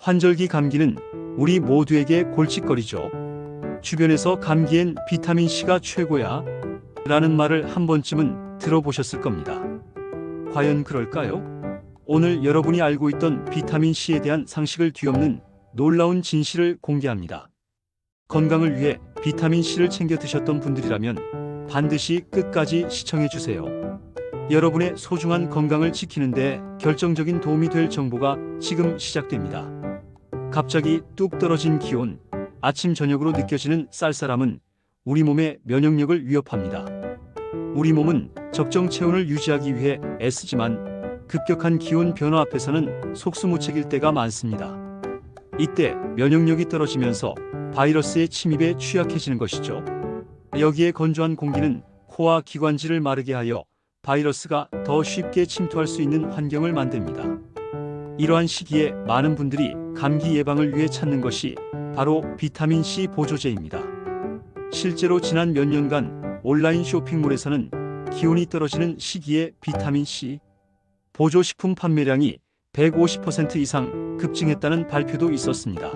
환절기 감기는 우리 모두에게 골칫거리죠. 주변에서 감기엔 비타민C가 최고야 라는 말을 한 번쯤은 들어보셨을 겁니다. 과연 그럴까요? 오늘 여러분이 알고 있던 비타민C에 대한 상식을 뒤엎는 놀라운 진실을 공개합니다. 건강을 위해 비타민C를 챙겨 드셨던 분들이라면 반드시 끝까지 시청해 주세요. 여러분의 소중한 건강을 지키는데 결정적인 도움이 될 정보가 지금 시작됩니다. 갑자기 뚝 떨어진 기온, 아침 저녁으로 느껴지는 쌀쌀함은 우리 몸의 면역력을 위협합니다. 우리 몸은 적정 체온을 유지하기 위해 애쓰지만 급격한 기온 변화 앞에서는 속수무책일 때가 많습니다. 이때 면역력이 떨어지면서 바이러스의 침입에 취약해지는 것이죠. 여기에 건조한 공기는 코와 기관지를 마르게 하여 바이러스가 더 쉽게 침투할 수 있는 환경을 만듭니다. 이러한 시기에 많은 분들이 감기 예방을 위해 찾는 것이 바로 비타민C 보조제입니다. 실제로 지난 몇 년간 온라인 쇼핑몰에서는 기온이 떨어지는 시기에 비타민C 보조식품 판매량이 150% 이상 급증했다는 발표도 있었습니다.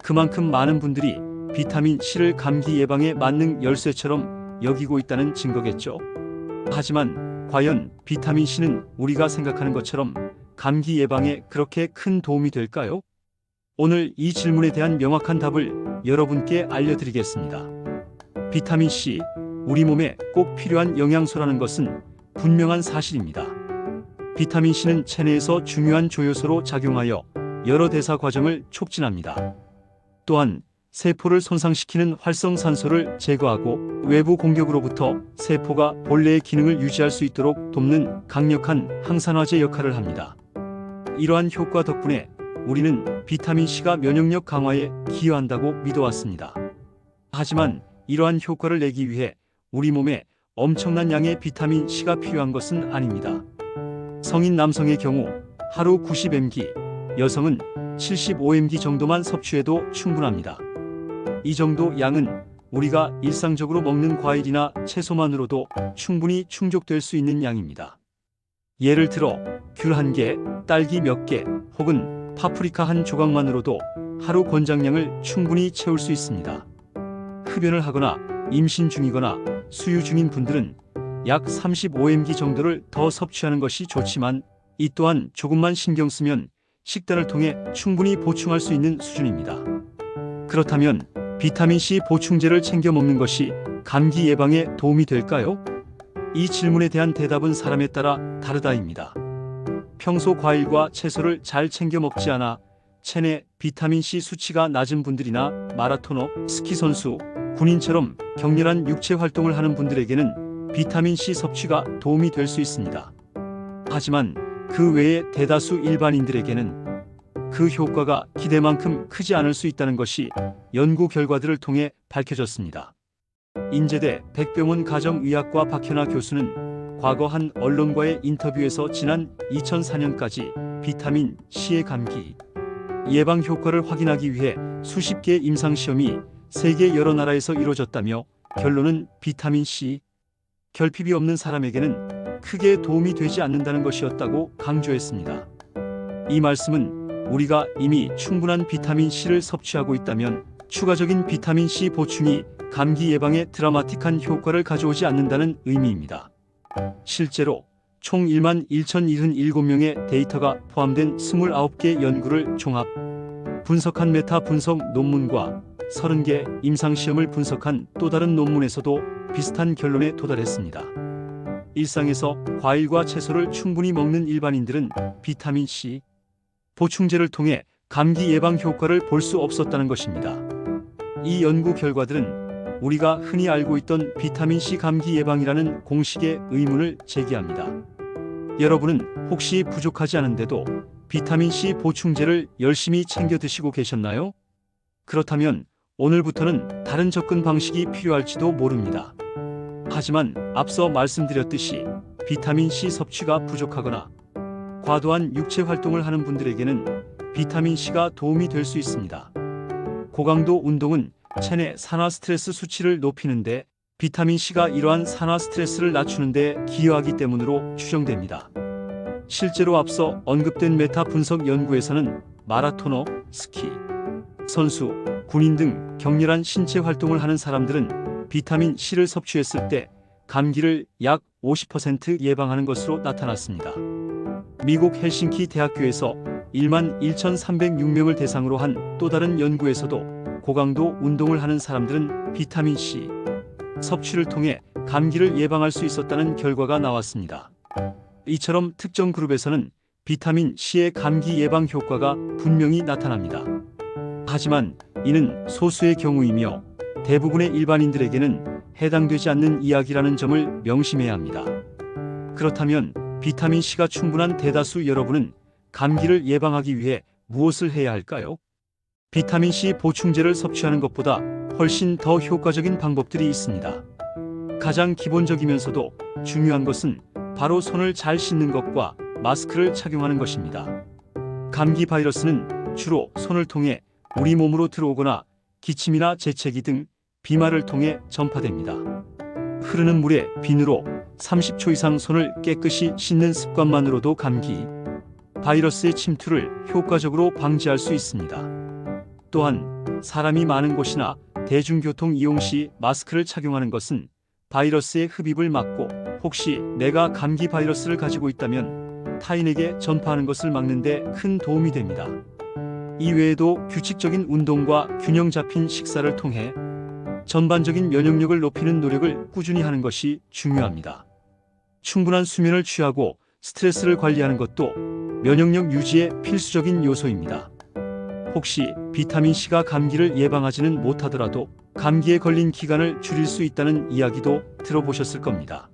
그만큼 많은 분들이 비타민C를 감기 예방의 만능 열쇠처럼 여기고 있다는 증거겠죠. 하지만 과연 비타민C는 우리가 생각하는 것처럼 감기 예방에 그렇게 큰 도움이 될까요? 오늘 이 질문에 대한 명확한 답을 여러분께 알려드리겠습니다. 비타민C, 우리 몸에 꼭 필요한 영양소라는 것은 분명한 사실입니다. 비타민C는 체내에서 중요한 조효소로 작용하여 여러 대사 과정을 촉진합니다. 또한 세포를 손상시키는 활성산소를 제거하고 외부 공격으로부터 세포가 본래의 기능을 유지할 수 있도록 돕는 강력한 항산화제 역할을 합니다. 이러한 효과 덕분에 우리는 비타민C가 면역력 강화에 기여한다고 믿어왔습니다. 하지만 이러한 효과를 내기 위해 우리 몸에 엄청난 양의 비타민C가 필요한 것은 아닙니다. 성인 남성의 경우 하루 90mg, 여성은 75mg 정도만 섭취해도 충분합니다. 이 정도 양은 우리가 일상적으로 먹는 과일이나 채소만으로도 충분히 충족될 수 있는 양입니다. 예를 들어 귤 1개, 딸기 몇 개, 혹은 파프리카 한 조각만으로도 하루 권장량을 충분히 채울 수 있습니다. 흡연을 하거나 임신 중이거나 수유 중인 분들은 약 35mg 정도를 더 섭취하는 것이 좋지만 이 또한 조금만 신경 쓰면 식단을 통해 충분히 보충할 수 있는 수준입니다. 그렇다면 비타민C 보충제를 챙겨 먹는 것이 감기 예방에 도움이 될까요? 이 질문에 대한 대답은 사람에 따라 다르다입니다. 평소 과일과 채소를 잘 챙겨 먹지 않아 체내 비타민C 수치가 낮은 분들이나 마라토너, 스키 선수, 군인처럼 격렬한 육체 활동을 하는 분들에게는 비타민C 섭취가 도움이 될 수 있습니다. 하지만 그 외의 대다수 일반인들에게는 그 효과가 기대만큼 크지 않을 수 있다는 것이 연구 결과들을 통해 밝혀졌습니다. 인제대 백병원 가정의학과 박현아 교수는 과거 한 언론과의 인터뷰에서 지난 2004년까지 비타민 C의 감기 예방 효과를 확인하기 위해 수십 개의 임상시험이 세계 여러 나라에서 이루어졌다며 결론은 비타민 C 결핍이 없는 사람에게는 크게 도움이 되지 않는다는 것이었다고 강조했습니다. 이 말씀은 우리가 이미 충분한 비타민 C를 섭취하고 있다면 추가적인 비타민 C 보충이 감기 예방에 드라마틱한 효과를 가져오지 않는다는 의미입니다. 실제로 총 11,077명의 데이터가 포함된 29개 연구를 종합 분석한 메타 분석 논문과 30개 임상시험을 분석한 또 다른 논문에서도 비슷한 결론에 도달했습니다. 일상에서 과일과 채소를 충분히 먹는 일반인들은 비타민 C 보충제를 통해 감기 예방 효과를 볼 수 없었다는 것입니다. 이 연구 결과들은 우리가 흔히 알고 있던 비타민 C 감기 예방이라는 공식의 의문을 제기합니다. 여러분은 혹시 부족하지 않은데도 비타민 C 보충제를 열심히 챙겨 드시고 계셨나요? 그렇다면 오늘부터는 다른 접근 방식이 필요할지도 모릅니다. 하지만 앞서 말씀드렸듯이 비타민 C 섭취가 부족하거나 과도한 육체 활동을 하는 분들에게는 비타민 C가 도움이 될 수 있습니다. 고강도 운동은 체내 산화 스트레스 수치를 높이는데 비타민 C가 이러한 산화 스트레스를 낮추는데 기여하기 때문으로 추정됩니다. 실제로 앞서 언급된 메타 분석 연구에서는 마라토너, 스키 선수, 군인 등 격렬한 신체 활동을 하는 사람들은 비타민 C를 섭취했을 때 감기를 약 50% 예방하는 것으로 나타났습니다. 미국 헬싱키 대학교에서 1만 1,306명을 대상으로 한 또 다른 연구에서도 고강도 운동을 하는 사람들은 비타민 C 섭취를 통해 감기를 예방할 수 있었다는 결과가 나왔습니다. 이처럼 특정 그룹에서는 비타민 C의 감기 예방 효과가 분명히 나타납니다. 하지만 이는 소수의 경우이며 대부분의 일반인들에게는 해당되지 않는 이야기라는 점을 명심해야 합니다. 그렇다면 비타민 C가 충분한 대다수 여러분은 감기를 예방하기 위해 무엇을 해야 할까요? 비타민 C 보충제를 섭취하는 것보다 훨씬 더 효과적인 방법들이 있습니다. 가장 기본적이면서도 중요한 것은 바로 손을 잘 씻는 것과 마스크를 착용하는 것입니다. 감기 바이러스는 주로 손을 통해 우리 몸으로 들어오거나 기침이나 재채기 등 비말을 통해 전파됩니다. 흐르는 물에 비누로 30초 이상 손을 깨끗이 씻는 습관만으로도 감기 바이러스의 침투를 효과적으로 방지할 수 있습니다. 또한 사람이 많은 곳이나 대중교통 이용 시 마스크를 착용하는 것은 바이러스의 흡입을 막고 혹시 내가 감기 바이러스를 가지고 있다면 타인에게 전파하는 것을 막는 데 큰 도움이 됩니다. 이외에도 규칙적인 운동과 균형 잡힌 식사를 통해 전반적인 면역력을 높이는 노력을 꾸준히 하는 것이 중요합니다. 충분한 수면을 취하고 스트레스를 관리하는 것도 면역력 유지에 필수적인 요소입니다. 혹시 비타민 C가 감기를 예방하지는 못하더라도 감기에 걸린 기간을 줄일 수 있다는 이야기도 들어보셨을 겁니다.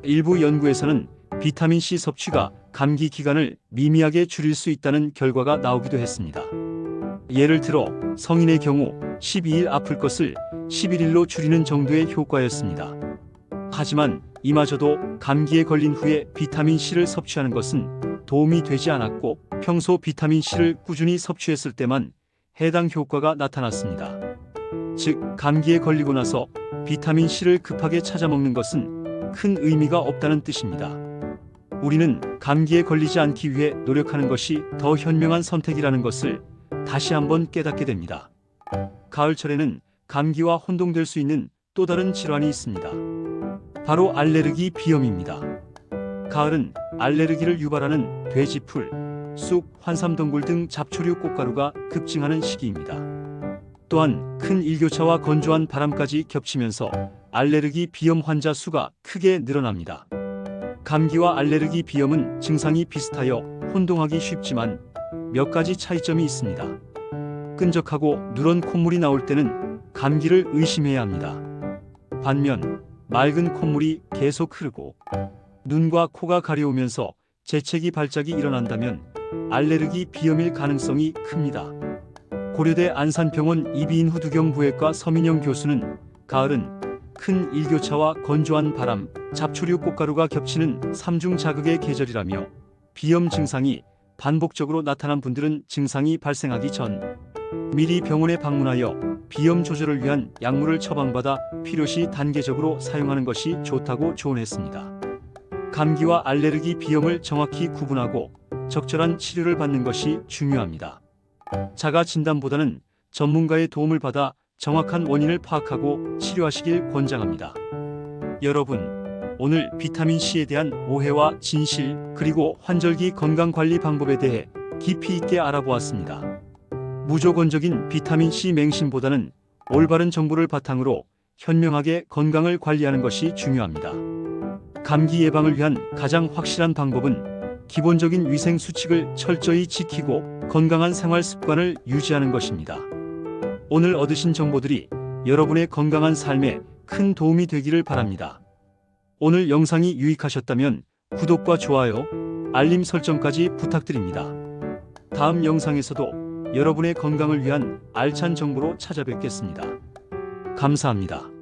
일부 연구에서는 비타민 C 섭취가 감기 기간을 미미하게 줄일 수 있다는 결과가 나오기도 했습니다. 예를 들어 성인의 경우 12일 아플 것을 11일로 줄이는 정도의 효과였습니다. 하지만 이마저도 감기에 걸린 후에 비타민 C를 섭취하는 것은 도움이 되지 않았고 평소 비타민 C를 꾸준히 섭취했을 때만 해당 효과가 나타났습니다. 즉, 감기에 걸리고 나서 비타민 C를 급하게 찾아 먹는 것은 큰 의미가 없다는 뜻입니다. 우리는 감기에 걸리지 않기 위해 노력하는 것이 더 현명한 선택이라는 것을 다시 한번 깨닫게 됩니다. 가을철에는 감기와 혼동될 수 있는 또 다른 질환이 있습니다. 바로 알레르기 비염입니다. 가을은 알레르기를 유발하는 돼지풀, 쑥, 환삼덩굴 등 잡초류 꽃가루가 급증하는 시기입니다. 또한 큰 일교차와 건조한 바람까지 겹치면서 알레르기 비염 환자 수가 크게 늘어납니다. 감기와 알레르기 비염은 증상이 비슷하여 혼동하기 쉽지만 몇 가지 차이점이 있습니다. 끈적하고 누런 콧물이 나올 때는 감기를 의심해야 합니다. 반면 맑은 콧물이 계속 흐르고 눈과 코가 가려우면서 재채기 발작이 일어난다면 알레르기 비염일 가능성이 큽니다. 고려대 안산병원 이비인 후두경 부외과 서민영 교수는 가을은 큰 일교차와 건조한 바람, 잡초류 꽃가루가 겹치는 삼중 자극의 계절이라며 비염 증상이 반복적으로 나타난 분들은 증상이 발생하기 전 미리 병원에 방문하여 비염 조절을 위한 약물을 처방받아 필요시 단계적으로 사용하는 것이 좋다고 조언했습니다. 감기와 알레르기 비염을 정확히 구분하고 적절한 치료를 받는 것이 중요합니다. 자가 진단보다는 전문가의 도움을 받아 정확한 원인을 파악하고 치료하시길 권장합니다. 여러분, 오늘 비타민 C에 대한 오해와 진실 그리고 환절기 건강관리 방법에 대해 깊이 있게 알아보았습니다. 무조건적인 비타민 C 맹신보다는 올바른 정보를 바탕으로 현명하게 건강을 관리하는 것이 중요합니다. 감기 예방을 위한 가장 확실한 방법은 기본적인 위생 수칙을 철저히 지키고 건강한 생활 습관을 유지하는 것입니다. 오늘 얻으신 정보들이 여러분의 건강한 삶에 큰 도움이 되기를 바랍니다. 오늘 영상이 유익하셨다면 구독과 좋아요, 알림 설정까지 부탁드립니다. 다음 영상에서도 여러분의 건강을 위한 알찬 정보로 찾아뵙겠습니다. 감사합니다.